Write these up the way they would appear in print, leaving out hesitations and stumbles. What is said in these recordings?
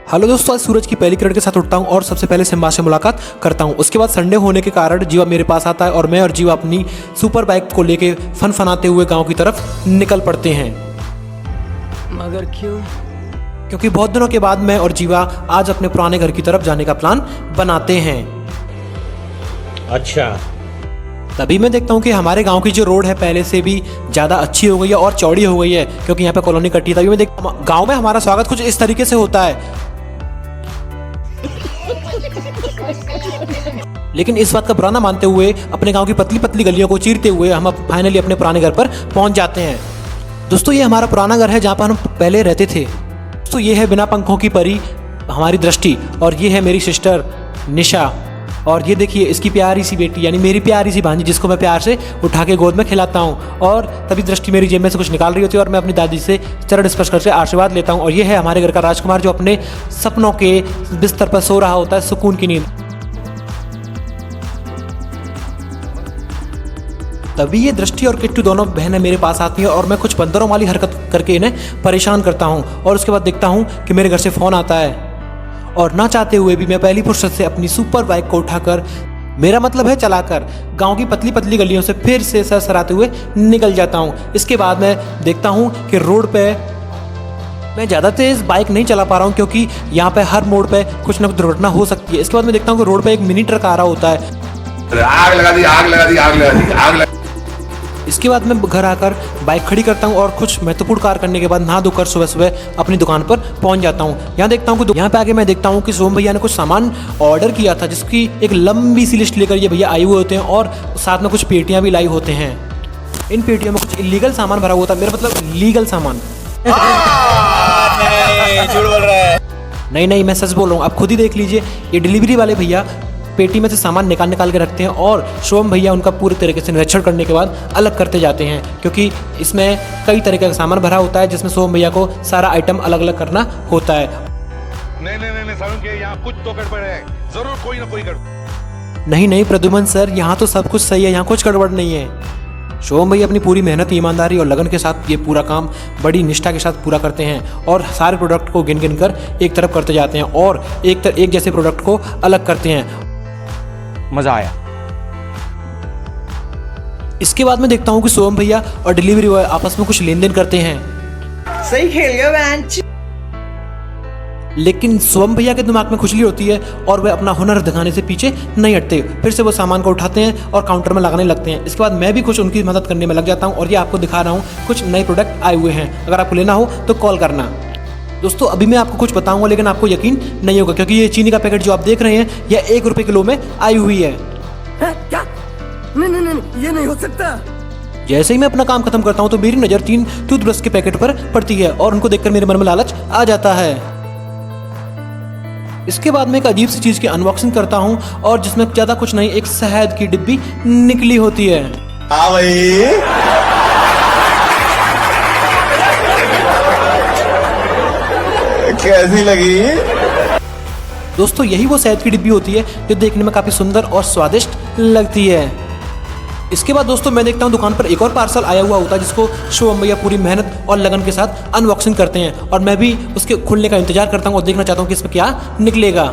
Hello दोस्तों, आज सूरज की पहली किरण के साथ उठता हूँ और सबसे पहले सिम्बा से मुलाकात करता हूँ। उसके बाद संडे होने के कारण जीवा मेरे पास आता है और मैं और जीवा अपनी सुपर बाइक को लेके फनाते हुए गांव की तरफ निकल पड़ते हैं। मगर क्यों? क्योंकि बहुत दिनों के बाद मैं और जीवा आज अपने पुराने घर की तरफ जाने का प्लान बनाते हैं। अच्छा, तभी मैं देखता हूँ कि हमारे गांव की जो रोड है पहले से भी ज़्यादा अच्छी हो गई है और चौड़ी हो गई है, क्योंकि यहाँ पे कॉलोनी कटी है। तभी मैं देखता हूँ गाँव में हमारा स्वागत कुछ इस तरीके से होता है। लेकिन इस बात का बुरा ना मानते हुए अपने गांव की पतली पतली गलियों को चीरते हुए हम फाइनली अपने पुराने घर पर पहुंच जाते हैं। दोस्तों, ये हमारा पुराना घर है जहाँ पर हम पहले रहते थे। दोस्तों, ये है बिना पंखों की परी हमारी दृष्टि, और ये है मेरी सिस्टर निशा, और ये देखिए इसकी प्यारी सी बेटी यानी मेरी प्यारी सी भांजी, जिसको मैं प्यार से उठा के गोद में खिलाता हूँ। और तभी दृष्टि मेरी जेब में से कुछ निकाल रही होती है और मैं अपनी दादी से चरण स्पर्श करके आशीर्वाद लेता हूँ। और ये है हमारे घर का राजकुमार जो अपने सपनों के बिस्तर पर सो रहा होता है सुकून की नींद। तभी ये दृष्टि और किट्टू दोनों बहनें मेरे पास आती हैं और मैं कुछ बंदरों वाली हरकत करके इन्हें परेशान करता हूँ। और उसके बाद देखता हूँ कि मेरे घर से फ़ोन आता है और ना चाहते हुए भी मैं पहली फुर्सत से अपनी सुपर बाइक को उठाकर, मेरा मतलब है चलाकर, गांव की पतली पतली गलियों से फिर से सरसराते हुए निकल जाता हूँ। इसके बाद मैं देखता हूँ कि रोड पे मैं ज़्यादा तेज़ बाइक नहीं चला पा रहा हूँ, क्योंकि यहाँ पे हर मोड़ पे कुछ ना कुछ दुर्घटना हो सकती है। इसके बाद मैं देखता हूँ कि रोड पे एक मिनी ट्रक आ रहा होता है। आग लगा दी, आग लगा दी, आग लगा दी, आग लगा। इसके बाद मैं घर आकर बाइक खड़ी करता हूँ और कुछ महत्वपूर्ण कार्य करने के बाद नहा धोकर सुबह सुबह अपनी दुकान पर पहुँच जाता हूँ। यहाँ देखता हूँ कि यहाँ पे आके मैं देखता हूँ कि सोम भैया ने कुछ सामान ऑर्डर किया था, जिसकी एक लंबी सी लिस्ट लेकर ये भैया आए हुए होते हैं और साथ में कुछ पेटियाँ भी लाई होते हैं। इन पेटियों में कुछ इलीगल सामान भरा हुआ था, मेरा मतलब लीगल सामान। झूठ बोल रहा है। नहीं, मैं सच बोल रहा हूँ, आप खुद ही देख लीजिए। ये डिलीवरी वाले भैया पेटी में से सामान निकाल के रखते हैं और सोम भैया उनका पूरे तरीके से निरीक्षण करने के बाद अलग करते जाते हैं, क्योंकि इसमें कई तरह का सामान भरा होता है जिसमें सोम भैया को सारा आइटम अलग अलग करना होता है। नहीं सारुण के यहाँ कुछ तो गड़बड़ है, जरूर कोई ना कोई गड़बड़। नहीं प्रद्युमन सर, यहाँ तो सब कुछ सही है, यहाँ कुछ गड़बड़ नहीं है। सोम भैया अपनी पूरी मेहनत, ईमानदारी और लगन के साथ ये पूरा काम बड़ी निष्ठा के साथ पूरा करते हैं और सारे प्रोडक्ट को गिन कर एक तरफ करते जाते हैं और एक जैसे प्रोडक्ट को अलग करते हैं। मजा आया। इसके बाद मैं देखता हूँ कि सोम भैया और डिलीवरी बॉय आपस में कुछ लेन देन करते हैं। सही खेल गया बेंच। लेकिन सोम भैया के दिमाग में खुजली होती है और वे अपना हुनर दिखाने से पीछे नहीं हटते। फिर से वो सामान को उठाते हैं और काउंटर में लगाने लगते हैं। इसके बाद मैं भी कुछ उनकी मदद करने में लग जाता हूँ और ये आपको दिखा रहा हूँ कुछ नए प्रोडक्ट आए हुए हैं। अगर आपको लेना हो तो कॉल करना। दोस्तों, अभी मैं आपको कुछ बताऊंगा लेकिन आपको यकीन नहीं होगा, क्योंकि ये चीनी का पैकेट जो आप देख रहे हैं यह 1 रुपये किलो में आई हुई है। क्या? नहीं, ये नहीं हो सकता। जैसे ही मैं अपना काम खत्म करता हूँ तो मेरी नज़र 3 टूथब्रश के पैकेट पर पड़ती है और उनको देखकर मेरे मन में लालच आ जाता है। इसके बाद मैं एक अजीब सी चीज़ की अनबॉक्सिंग करता हूँ और जिसमें ज़्यादा कुछ नहीं, एक शहद की डिब्बी निकली होती है। हाँ भाई, कैसी लगी? दोस्तों, यही वो शहद की डिब्बी होती है जो देखने में काफ़ी सुंदर और स्वादिष्ट लगती है। इसके बाद दोस्तों मैं देखता हूँ दुकान पर एक और पार्सल आया हुआ होता है जिसको सोम भैया पूरी मेहनत और लगन के साथ अनबॉक्सिंग करते हैं और मैं भी उसके खुलने का इंतजार करता हूँ और देखना चाहता हूँ कि इसमें क्या निकलेगा।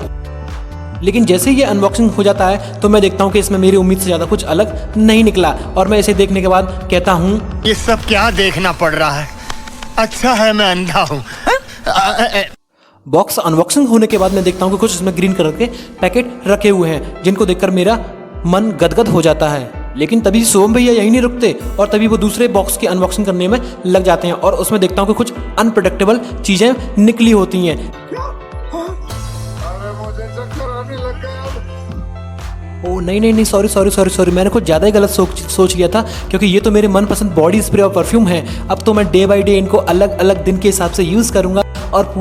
लेकिन जैसे ही ये अनबॉक्सिंग हो जाता है तो मैं देखता हूँ कि इसमें मेरी उम्मीद से ज़्यादा कुछ अलग नहीं निकला और मैं इसे देखने के बाद कहता हूँ, ये सब क्या देखना पड़ रहा है? अच्छा है मैं अंधा हूँ। बॉक्स अनबॉक्सिंग होने के बाद मैं देखता हूँ कि कुछ इसमें ग्रीन कलर के पैकेट रखे हुए हैं जिनको देखकर मेरा मन गदगद हो जाता है। लेकिन तभी सोम भैया यहीं नहीं रुकते और तभी वो दूसरे बॉक्स की अनबॉक्सिंग करने में लग जाते हैं और उसमें देखता हूँ कि कुछ अनप्रेडिक्टेबल चीज़ें निकली होती हैं। ओ नहीं, सॉरी, मैंने कुछ ज़्यादा ही गलत सोच लिया था, क्योंकि ये तो मेरे मनपसंद बॉडी स्प्रे और परफ्यूम है। अब तो मैं डे बाई डे इनको अलग अलग दिन के हिसाब से यूज़ करूँगा और